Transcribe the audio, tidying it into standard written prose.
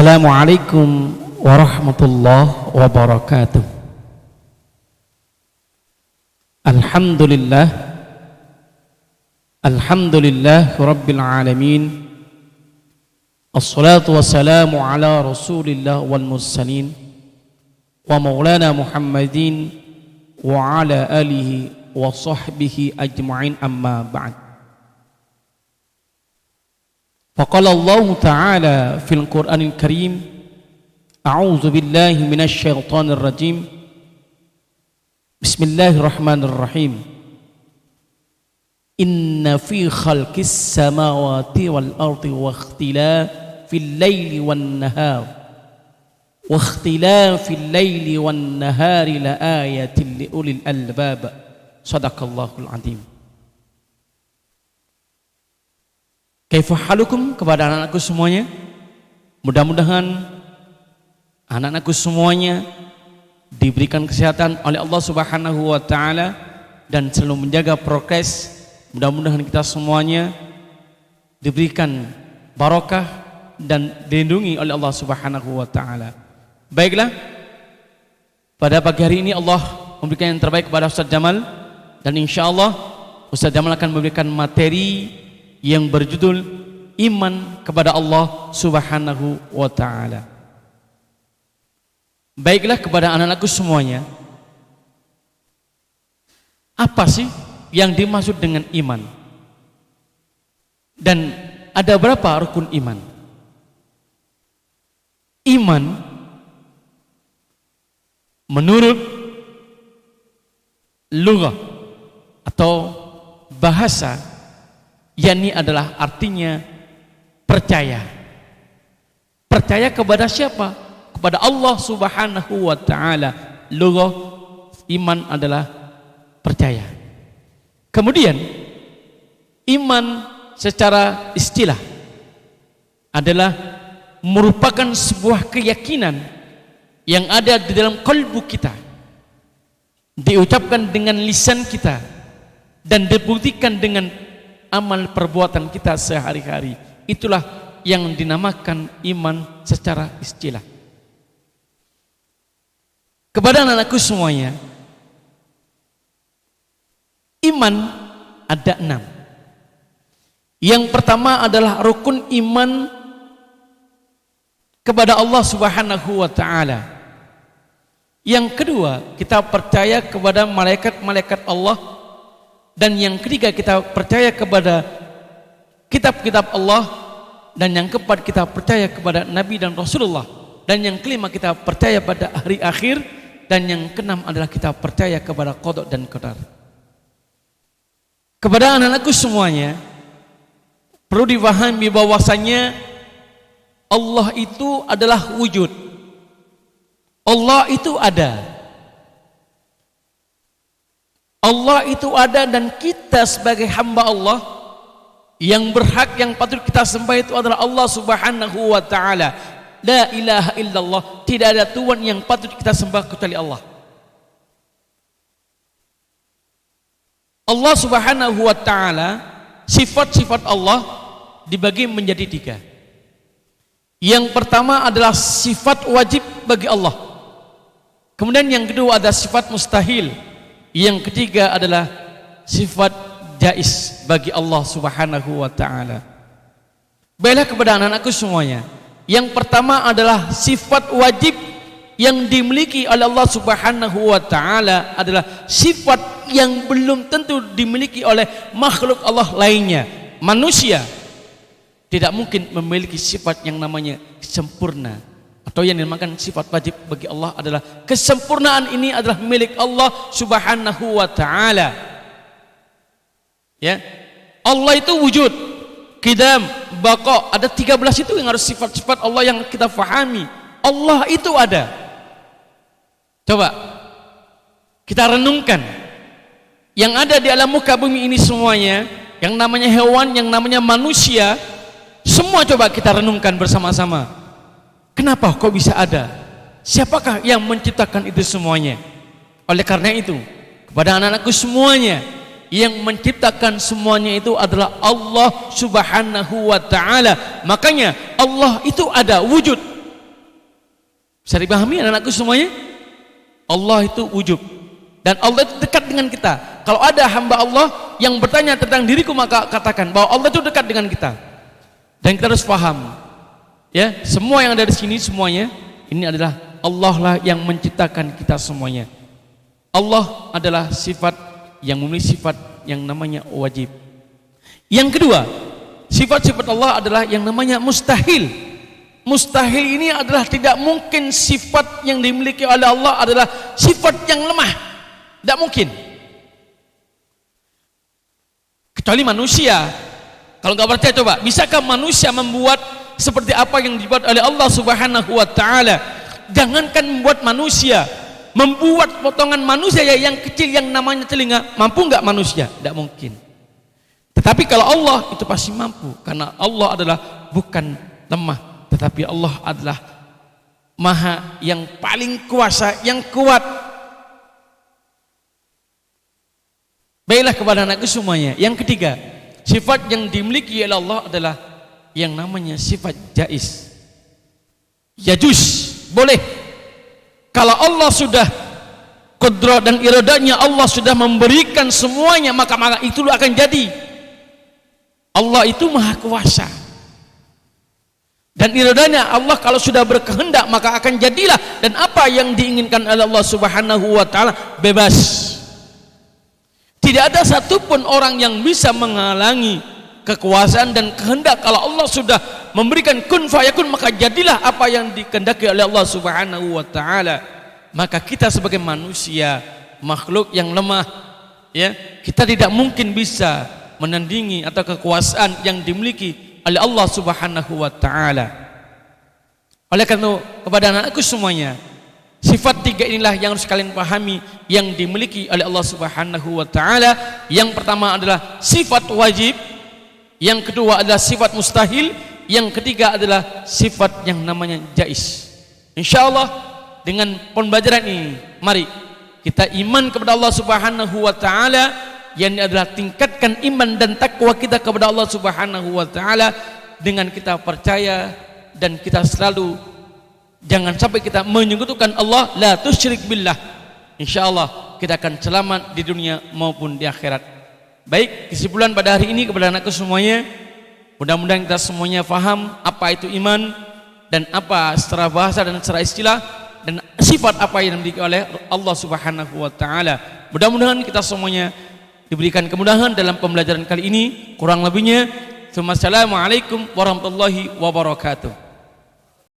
Assalamualaikum warahmatullahi wabarakatuh. Alhamdulillah rabbil alamin. Assalatu wassalamu ala rasulillah wal mursalin wa maulana Muhammadin wa ala alihi wa sahbihi ajma'in, amma ba'd. Faqala Allah Ta'ala fil Qur'anil Karim, a'udzu billahi minasy syaithanir rajim. Bismillahirrahmanirrahim. Inna fi khalqis samawati wal ardi wa ikhtilafil laili wan nahar wa ikhtilafil laili wan nahari la ayatin li ulil albab. Shadaqallahul azim. Kaifa halukum, kepada anak-anakku semuanya. Mudah-mudahan anak-anakku semuanya diberikan kesehatan oleh Allah Subhanahu wa taala dan selalu menjaga progres. Mudah-mudahan kita semuanya diberikan barokah dan dilindungi oleh Allah Subhanahu wa taala. Baiklah, pada pagi hari ini Allah memberikan yang terbaik kepada Ustaz Jamal, dan insyaallah Ustaz Jamal akan memberikan materi yang berjudul iman kepada Allah Subhanahu wa taala. Baiklah, kepada anak-anakku semuanya, apa sih yang dimaksud dengan iman? Dan ada berapa rukun iman? Iman menurut lugah atau bahasa, yakni adalah artinya percaya. Percaya kepada siapa? Kepada Allah Subhanahu wa taala. Lugah iman adalah percaya. Kemudian iman secara istilah adalah merupakan sebuah keyakinan yang ada di dalam kalbu kita, diucapkan dengan lisan kita dan dibuktikan dengan amal perbuatan kita sehari-hari. Itulah yang dinamakan iman secara istilah. Kepada anak-anakku semuanya, iman ada 6. Yang pertama adalah rukun iman kepada Allah Subhanahu wa taala. Yang kedua, kita percaya kepada malaikat-malaikat Allah. Dan yang ketiga, kita percaya kepada kitab-kitab Allah. Dan yang keempat, kita percaya kepada Nabi dan Rasulullah. Dan yang kelima, kita percaya pada hari akhir. Dan yang keenam adalah kita percaya kepada qada dan qadar. Kepada anak-anakku semuanya, perlu dipahami bahwasanya Allah itu adalah wujud. Allah itu ada. Allah itu ada, dan kita sebagai hamba Allah yang berhak, yang patut kita sembah itu adalah Allah Subhanahu wa taala. La ilaha illallah, tidak ada Tuhan yang patut kita sembah kecuali Allah. Allah Subhanahu wa taala, sifat-sifat Allah dibagi menjadi 3. Yang pertama adalah sifat wajib bagi Allah. Kemudian yang kedua ada sifat mustahil. Yang ketiga adalah sifat jaiz bagi Allah Subhanahu wa taala. Baiklah, kepada anak-anakku semuanya, yang pertama adalah sifat wajib yang dimiliki oleh Allah Subhanahu wa taala adalah sifat yang belum tentu dimiliki oleh makhluk Allah lainnya. Manusia tidak mungkin memiliki sifat yang namanya sempurna, atau yang dinamakan sifat wajib bagi Allah adalah kesempurnaan ini adalah milik Allah Subhanahu wa taala. Ya. Allah itu wujud, qidam, baqa, ada 13 itu yang harus sifat-sifat Allah yang kita fahami. Allah itu ada. Coba kita renungkan yang ada di alam muka bumi ini semuanya, yang namanya hewan, yang namanya manusia, semua coba kita renungkan bersama-sama. Kenapa kok bisa ada? Siapakah yang menciptakan itu semuanya? Oleh karena itu, kepada anak-anakku semuanya, yang menciptakan semuanya itu adalah Allah Subhanahu wa taala. Makanya Allah itu ada, wujud. Bisa dipahami anak-anakku semuanya? Allah itu wujud dan Allah itu dekat dengan kita. Kalau ada hamba Allah yang bertanya tentang diriku, maka katakan bahwa Allah itu dekat dengan kita. Dan kita harus paham, ya, semua yang ada di sini semuanya ini adalah Allah lah yang menciptakan kita semuanya. Allah adalah sifat yang memiliki sifat yang namanya wajib. Yang kedua, sifat-sifat Allah adalah yang namanya mustahil. Mustahil ini adalah tidak mungkin. Sifat yang dimiliki oleh Allah adalah sifat yang lemah, tidak mungkin. Kecuali manusia. Kalau nggak percaya coba, bisakah manusia membuat seperti apa yang dibuat oleh Allah Subhanahu wa taala? Jangankan membuat manusia, membuat potongan manusia yang kecil yang namanya telinga, mampu nggak manusia? Tidak mungkin. Tetapi kalau Allah itu pasti mampu, karena Allah adalah bukan lemah, tetapi Allah adalah maha yang paling kuasa, yang kuat. Baiklah kepada anakku semuanya, yang ketiga, sifat yang dimiliki oleh Allah adalah yang namanya sifat jaiz. Yajuz, boleh. Kalau Allah sudah qudrah dan iradanya, Allah sudah memberikan semuanya, maka itu akan jadi. Allah itu maha kuasa. Dan iradanya Allah kalau sudah berkehendak maka akan jadilah, dan apa yang diinginkan oleh Allah Subhanahu wa taala bebas. Tidak ada satupun orang yang bisa menghalangi kekuasaan dan kehendak. Kalau Allah sudah memberikan kun fayakun, maka jadilah apa yang dikehendaki oleh Allah Subhanahu wa taala. Maka kita sebagai manusia, makhluk yang lemah, ya, kita tidak mungkin bisa menandingi atau kekuasaan yang dimiliki oleh Allah Subhanahu wa taala. Oleh karena itu, kepada anakku semuanya, sifat tiga inilah yang harus kalian pahami yang dimiliki oleh Allah Subhanahu wa taala. Yang pertama adalah sifat wajib, yang kedua adalah sifat mustahil, yang ketiga adalah sifat yang namanya jaiz. Insyaallah dengan pembelajaran ini, mari kita iman kepada Allah Subhanahu wa taala, yang adalah tingkatkan iman dan takwa kita kepada Allah Subhanahu wa taala dengan kita percaya dan kita selalu jangan sampai kita menyekutukan Allah, la tusyrik billah. Insyaallah kita akan selamat di dunia maupun di akhirat. Baik, kesimpulan pada hari ini kepada anakku semuanya, mudah-mudahan kita semuanya faham apa itu iman dan apa secara bahasa dan secara istilah dan sifat apa yang dimiliki oleh Allah Subhanahu wa taala. Mudah-mudahan kita semuanya diberikan kemudahan dalam pembelajaran kali ini. Kurang lebihnya, assalamualaikum warahmatullahi wabarakatuh.